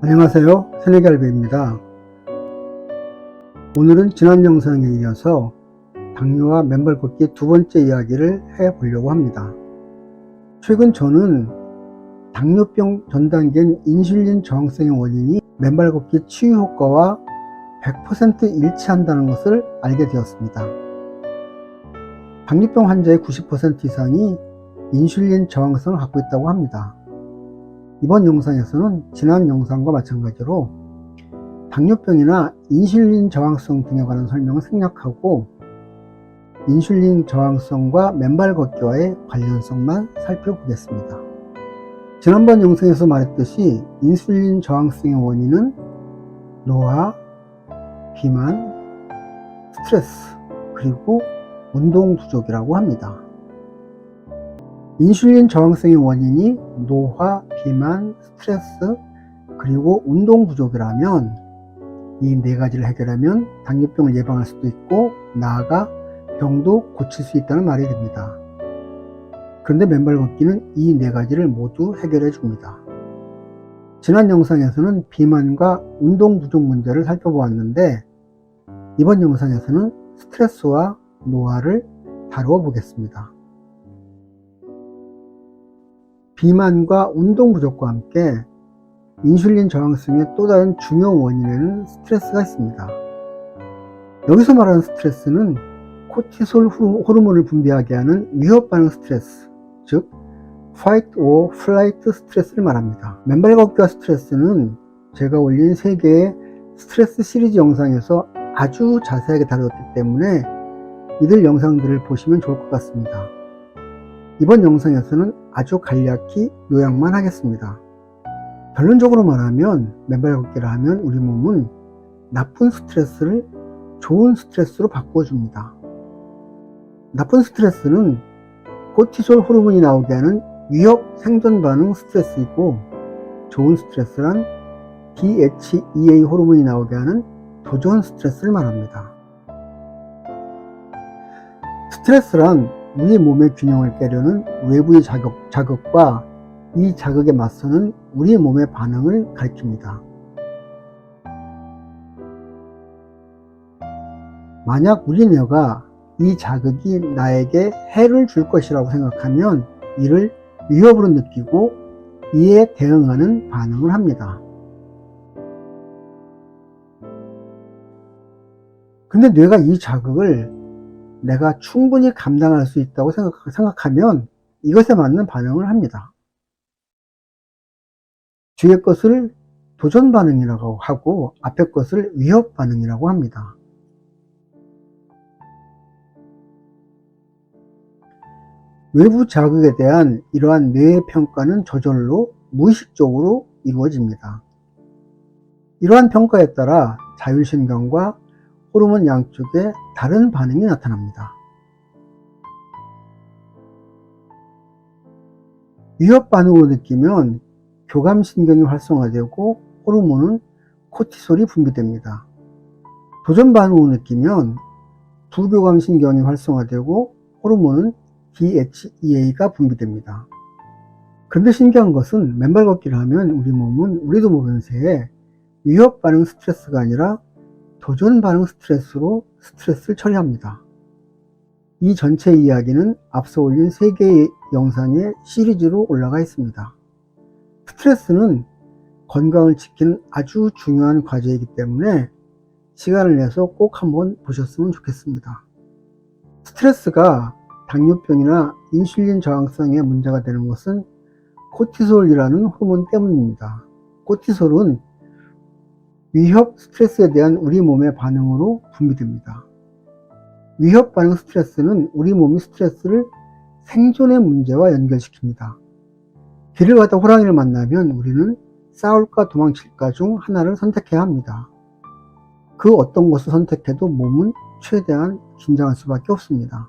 안녕하세요, 새내기알배입니다. 오늘은 지난 영상에 이어서 당뇨와 맨발 걷기 두 번째 이야기를 해보려고 합니다. 최근 저는 당뇨병 전 단계인 인슐린 저항성의 원인이 맨발 걷기 치유 효과와 100% 일치한다는 것을 알게 되었습니다. 당뇨병 환자의 90% 이상이 인슐린 저항성을 갖고 있다고 합니다. 이번 영상에서는 지난 영상과 마찬가지로 당뇨병이나 인슐린 저항성 등에 관한 설명을 생략하고 인슐린 저항성과 맨발 걷기와의 관련성만 살펴보겠습니다. 지난번 영상에서 말했듯이 인슐린 저항성의 원인은 노화, 비만, 스트레스, 그리고 운동 부족이라고 합니다. 인슐린 저항성의 원인이 노화, 비만, 스트레스, 그리고 운동 부족이라면 이 네 가지를 해결하면 당뇨병을 예방할 수도 있고 나아가 병도 고칠 수 있다는 말이 됩니다. 그런데 맨발 걷기는 이 네 가지를 모두 해결해 줍니다. 지난 영상에서는 비만과 운동 부족 문제를 살펴보았는데 이번 영상에서는 스트레스와 노화를 다루어 보겠습니다. 비만과 운동 부족과 함께 인슐린 저항성의 또 다른 중요 원인에는 스트레스가 있습니다. 여기서 말하는 스트레스는 코티솔 호르몬을 분비하게 하는 위협 반응 스트레스, 즉 Fight or Flight 스트레스를 말합니다. 맨발 걷기와 스트레스는 제가 올린 3개의 스트레스 시리즈 영상에서 아주 자세하게 다루었기 때문에 이들 영상들을 보시면 좋을 것 같습니다. 이번 영상에서는 아주 간략히 요약만 하겠습니다. 결론적으로 말하면 맨발 걷기를 하면 우리 몸은 나쁜 스트레스를 좋은 스트레스로 바꿔줍니다. 나쁜 스트레스는 코티솔 호르몬이 나오게 하는 위협 생존 반응 스트레스이고 좋은 스트레스란 DHEA 호르몬이 나오게 하는 도전 스트레스를 말합니다. 스트레스란 우리 몸의 균형을 깨려는 외부의 자극과 이 자극에 맞서는 우리 몸의 반응을 가리킵니다. 만약 우리 뇌가 이 자극이 나에게 해를 줄 것이라고 생각하면 이를 위협으로 느끼고 이에 대응하는 반응을 합니다. 근데 뇌가 이 자극을 내가 충분히 감당할 수 있다고 생각하면 이것에 맞는 반응을 합니다. 뒤에 것을 도전 반응이라고 하고 앞에 것을 위협 반응이라고 합니다. 외부 자극에 대한 이러한 뇌의 평가는 저절로 무의식적으로 이루어집니다. 이러한 평가에 따라 자율신경과 호르몬 양쪽에 다른 반응이 나타납니다. 위협 반응으로 느끼면 교감신경이 활성화되고 호르몬은 코티솔이 분비됩니다. 도전 반응으로 느끼면 부교감신경이 활성화되고 호르몬은 DHEA가 분비됩니다. 그런데 신기한 것은 맨발 걷기를 하면 우리 몸은 우리도 모르는 새에 위협 반응 스트레스가 아니라 도전 반응 스트레스로 스트레스를 처리합니다. 이 전체 이야기는 앞서 올린 3개의 영상의 시리즈로 올라가 있습니다. 스트레스는 건강을 지키는 아주 중요한 과제이기 때문에 시간을 내서 꼭 한번 보셨으면 좋겠습니다. 스트레스가 당뇨병이나 인슐린 저항성에 문제가 되는 것은 코티솔이라는 호르몬 때문입니다. 코티솔은 위협 스트레스에 대한 우리 몸의 반응으로 분비됩니다. 위협 반응 스트레스는 우리 몸이 스트레스를 생존의 문제와 연결시킵니다. 길을 가다 호랑이를 만나면 우리는 싸울까 도망칠까 중 하나를 선택해야 합니다. 그 어떤 것을 선택해도 몸은 최대한 긴장할 수밖에 없습니다.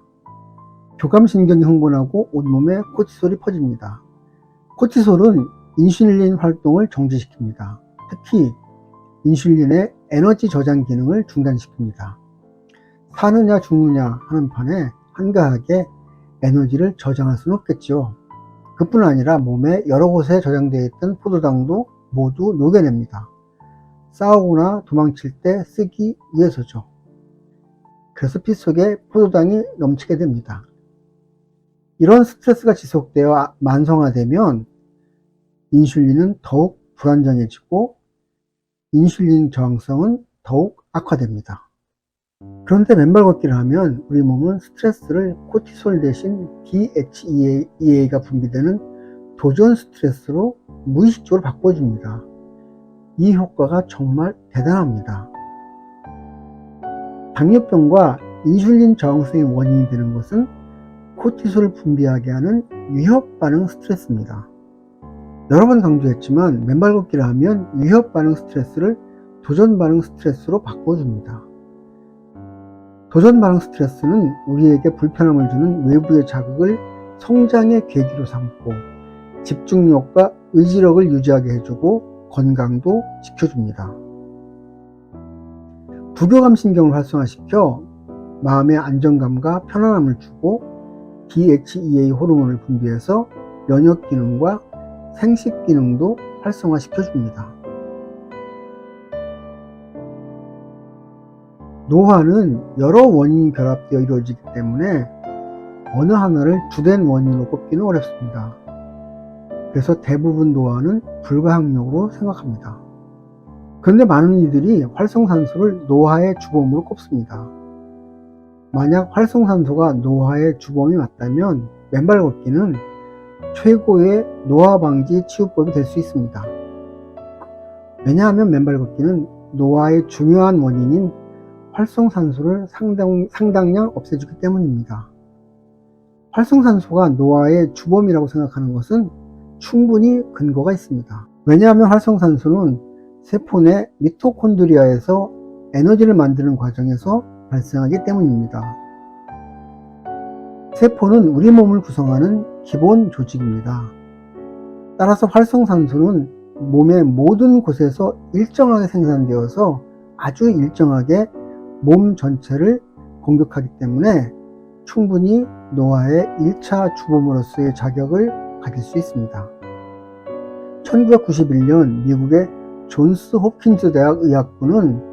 교감신경이 흥분하고 온몸에 코티솔이 퍼집니다. 코티솔은 인슐린 활동을 정지시킵니다. 특히 인슐린의 에너지 저장 기능을 중단시킵니다. 사느냐 죽느냐 하는 판에 한가하게 에너지를 저장할 수는 없겠죠. 그뿐 아니라 몸에 여러 곳에 저장되어 있던 포도당도 모두 녹여냅니다. 싸우거나 도망칠 때 쓰기 위해서죠. 그래서 피 속에 포도당이 넘치게 됩니다. 이런 스트레스가 지속되어 만성화되면 인슐린은 더욱 불안정해지고 인슐린 저항성은 더욱 악화됩니다. 그런데 맨발 걷기를 하면 우리 몸은 스트레스를 코티솔 대신 DHEA가 분비되는 도전 스트레스로 무의식적으로 바꿔줍니다. 이 효과가 정말 대단합니다. 당뇨병과 인슐린 저항성의 원인이 되는 것은 코티솔을 분비하게 하는 위협 반응 스트레스입니다. 여러 번 강조했지만 맨발 걷기를 하면 위협 반응 스트레스를 도전 반응 스트레스로 바꿔줍니다. 도전 반응 스트레스는 우리에게 불편함을 주는 외부의 자극을 성장의 계기로 삼고 집중력과 의지력을 유지하게 해주고 건강도 지켜줍니다. 부교감 신경을 활성화시켜 마음의 안정감과 편안함을 주고 DHEA 호르몬을 분비해서 면역 기능과 생식 기능도 활성화시켜줍니다. 노화는 여러 원인이 결합되어 이루어지기 때문에 어느 하나를 주된 원인으로 꼽기는 어렵습니다. 그래서 대부분 노화는 불가항력으로 생각합니다. 그런데 많은 이들이 활성산소를 노화의 주범으로 꼽습니다. 만약 활성산소가 노화의 주범이 맞다면 맨발 걷기는 최고의 노화 방지 치유법이 될 수 있습니다. 왜냐하면 맨발 걷기는 노화의 중요한 원인인 활성산소를 상당량 없애주기 때문입니다. 활성산소가 노화의 주범이라고 생각하는 것은 충분히 근거가 있습니다. 왜냐하면 활성산소는 세포 내 미토콘드리아에서 에너지를 만드는 과정에서 발생하기 때문입니다. 세포는 우리 몸을 구성하는 기본 조직입니다. 따라서 활성산소는 몸의 모든 곳에서 일정하게 생산되어서 아주 일정하게 몸 전체를 공격하기 때문에 충분히 노화의 1차 주범으로서의 자격을 가질 수 있습니다. 1991년 미국의 존스 홉킨스 대학 의학부는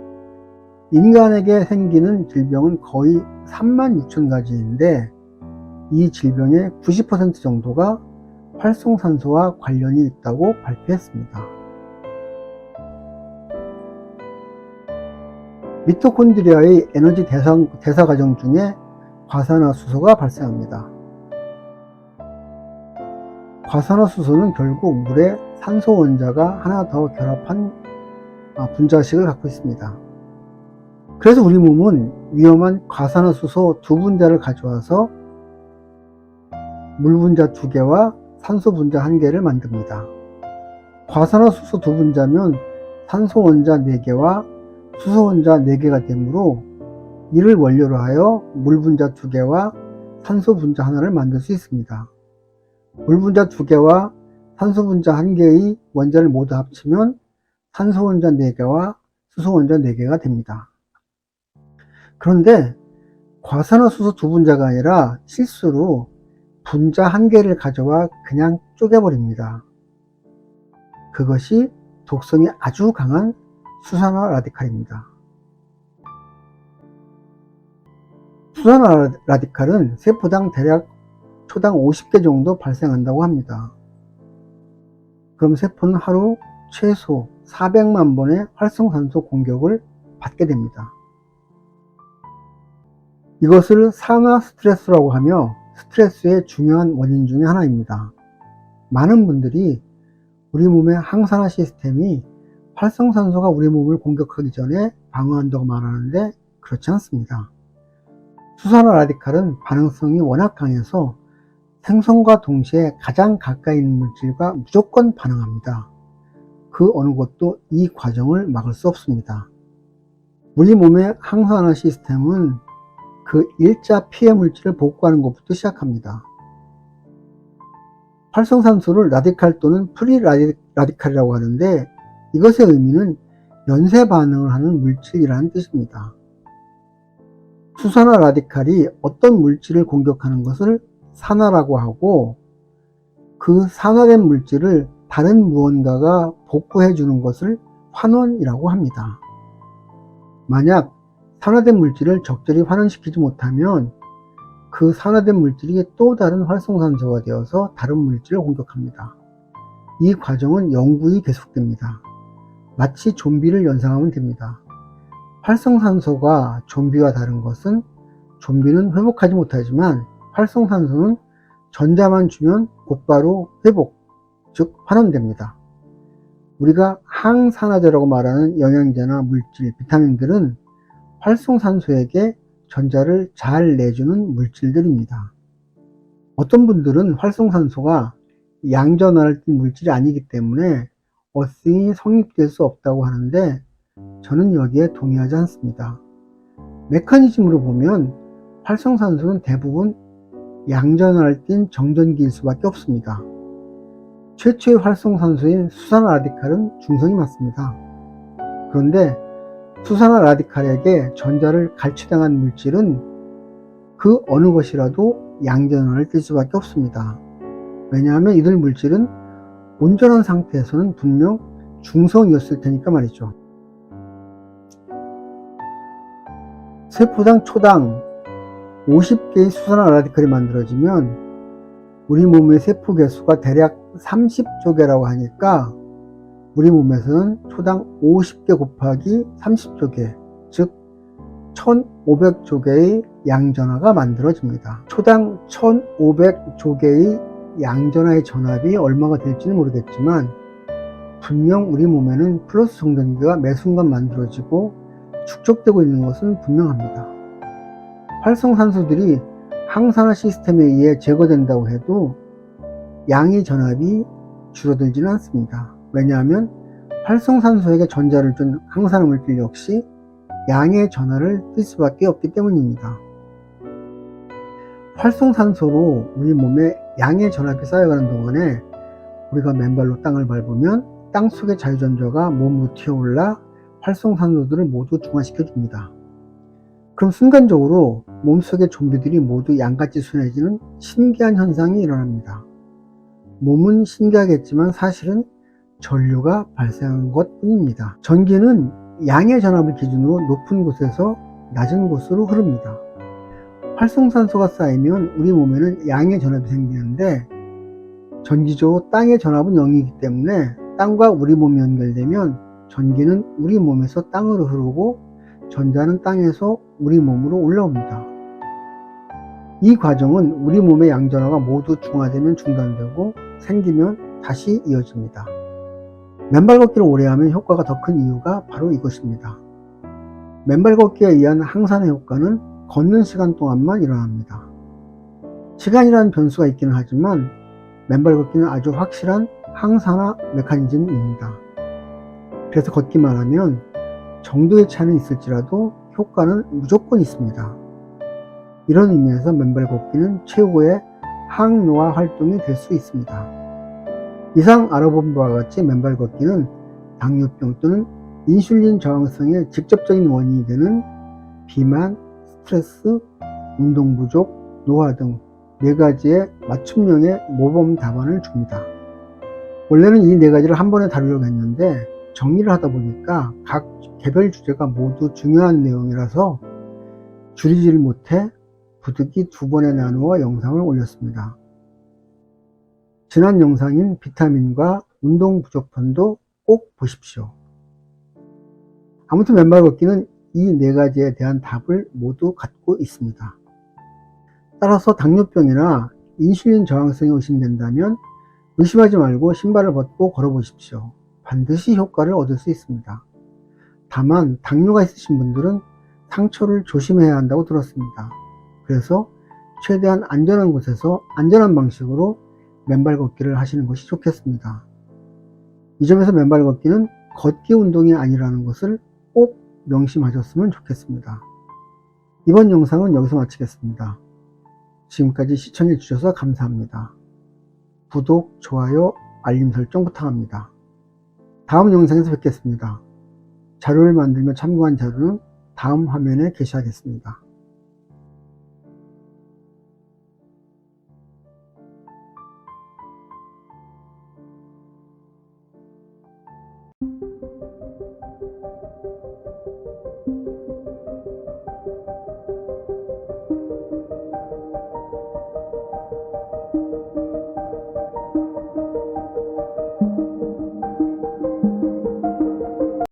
인간에게 생기는 질병은 거의 36,000가지인데 이 질병의 90% 정도가 활성산소와 관련이 있다고 발표했습니다. 미토콘드리아의 에너지 대사 과정 중에 과산화수소가 발생합니다. 과산화수소는 결국 물에 산소 원자가 하나 더 결합한 분자식을 갖고 있습니다. 그래서 우리 몸은 위험한 과산화수소 2분자를 가져와서 물 분자 2개와 산소 분자 1개를 만듭니다. 과산화수소 2분자면 산소 원자 4개와 수소 원자 4개가 되므로 이를 원료로 하여 물 분자 2개와 산소 분자 1를 만들 수 있습니다. 물 분자 2개와 산소 분자 1개의 원자를 모두 합치면 산소 원자 4개와 수소 원자 4개가 됩니다. 그런데 과산화수소 2분자가 아니라 실수로 분자 1개를 가져와 그냥 쪼개버립니다. 그것이 독성이 아주 강한 수산화 라디칼입니다. 수산화 라디칼은 세포당 대략 초당 50개 정도 발생한다고 합니다. 그럼 세포는 하루 최소 400만 번의 활성산소 공격을 받게 됩니다. 이것을 산화 스트레스라고 하며 스트레스의 중요한 원인 중에 하나입니다. 많은 분들이 우리 몸의 항산화 시스템이 활성산소가 우리 몸을 공격하기 전에 방어한다고 말하는데 그렇지 않습니다. 수산화 라디칼은 반응성이 워낙 강해서 생성과 동시에 가장 가까이 있는 물질과 무조건 반응합니다. 그 어느 것도 이 과정을 막을 수 없습니다. 우리 몸의 항산화 시스템은 그 일자 피해 물질을 복구하는 것부터 시작합니다. 활성산소를 라디칼 또는 프리 라디칼이라고 하는데 이것의 의미는 연쇄 반응을 하는 물질이라는 뜻입니다. 수산화 라디칼이 어떤 물질을 공격하는 것을 산화라고 하고 그 산화된 물질을 다른 무언가가 복구해 주는 것을 환원이라고 합니다. 만약 산화된 물질을 적절히 환원시키지 못하면 그 산화된 물질이 또 다른 활성산소가 되어서 다른 물질을 공격합니다. 이 과정은 영구히 계속됩니다. 마치 좀비를 연상하면 됩니다. 활성산소가 좀비와 다른 것은 좀비는 회복하지 못하지만 활성산소는 전자만 주면 곧바로 회복, 즉 환원됩니다. 우리가 항산화제라고 말하는 영양제나 물질, 비타민들은 활성산소에게 전자를 잘 내주는 물질들입니다. 어떤 분들은 활성산소가 양전환을 띈 물질이 아니기 때문에 어싱이 성립될 수 없다고 하는데 저는 여기에 동의하지 않습니다. 메커니즘으로 보면 활성산소는 대부분 양전환을 띤 정전기일 수밖에 없습니다. 최초의 활성산소인 수산화 라디칼은 중성이 맞습니다. 그런데 수산화 라디칼에게 전자를 갈취당한 물질은 그 어느 것이라도 양전환을 띌 수밖에 없습니다. 왜냐하면 이들 물질은 온전한 상태에서는 분명 중성이었을 테니까 말이죠. 세포당 초당 50개의 수산화 라디칼이 만들어지면 우리 몸의 세포 개수가 대략 30조 개라고 하니까 우리 몸에서는 초당 50개 곱하기 30조 개, 즉 1500조 개의 양전하가 만들어집니다. 초당 1500조 개의 양전하의 전압이 얼마가 될지는 모르겠지만 분명 우리 몸에는 플러스 정전기가 매 순간 만들어지고 축적되고 있는 것은 분명합니다. 활성산소들이 항산화 시스템에 의해 제거된다고 해도 양의 전압이 줄어들지는 않습니다. 왜냐하면 활성산소에게 전자를 준 항산화 물질 역시 양의 전하를 띨 수밖에 없기 때문입니다. 활성산소로 우리 몸에 양의 전압이 쌓여가는 동안에 우리가 맨발로 땅을 밟으면 땅속의 자유전자가 몸으로 튀어올라 활성산소들을 모두 중화시켜 줍니다. 그럼 순간적으로 몸속의 좀비들이 모두 양같이 순해지는 신기한 현상이 일어납니다. 몸은 신기하겠지만 사실은 전류가 발생한 것 뿐입니다. 전기는 양의 전압을 기준으로 높은 곳에서 낮은 곳으로 흐릅니다. 활성산소가 쌓이면 우리 몸에는 양의 전압이 생기는데 전기적으로 땅의 전압은 0이기 때문에 땅과 우리 몸이 연결되면 전기는 우리 몸에서 땅으로 흐르고 전자는 땅에서 우리 몸으로 올라옵니다. 이 과정은 우리 몸의 양전하가 모두 중화되면 중단되고 생기면 다시 이어집니다. 맨발 걷기를 오래 하면 효과가 더 큰 이유가 바로 이것입니다. 맨발 걷기에 의한 항산화 효과는 걷는 시간 동안만 일어납니다. 시간이라는 변수가 있기는 하지만 맨발 걷기는 아주 확실한 항산화 메커니즘입니다. 그래서 걷기만 하면 정도의 차이는 있을지라도 효과는 무조건 있습니다. 이런 의미에서 맨발 걷기는 최고의 항노화 활동이 될 수 있습니다. 이상 알아본 바와 같이 맨발 걷기는 당뇨병 또는 인슐린 저항성의 직접적인 원인이 되는 비만, 스트레스, 운동 부족, 노화 등 4가지의 맞춤형의 모범 답안을 줍니다. 원래는 이 4가지를 한 번에 다루려고 했는데 정리를 하다 보니까 각 개별 주제가 모두 중요한 내용이라서 줄이지를 못해 부득이 2번에 나누어 영상을 올렸습니다. 지난 영상인 비타민과 운동 부족편도 꼭 보십시오. 아무튼 맨발 걷기는 이 4가지에 대한 답을 모두 갖고 있습니다. 따라서 당뇨병이나 인슐린 저항성이 의심된다면 의심하지 말고 신발을 벗고 걸어보십시오. 반드시 효과를 얻을 수 있습니다. 다만 당뇨가 있으신 분들은 상처를 조심해야 한다고 들었습니다. 그래서 최대한 안전한 곳에서 안전한 방식으로 맨발 걷기를 하시는 것이 좋겠습니다. 이 점에서 맨발 걷기는 걷기 운동이 아니라는 것을 꼭 명심하셨으면 좋겠습니다. 이번 영상은 여기서 마치겠습니다. 지금까지 시청해 주셔서 감사합니다. 구독, 좋아요, 알림 설정 부탁합니다. 다음 영상에서 뵙겠습니다. 자료를 만들며 참고한 자료는 다음 화면에 게시하겠습니다.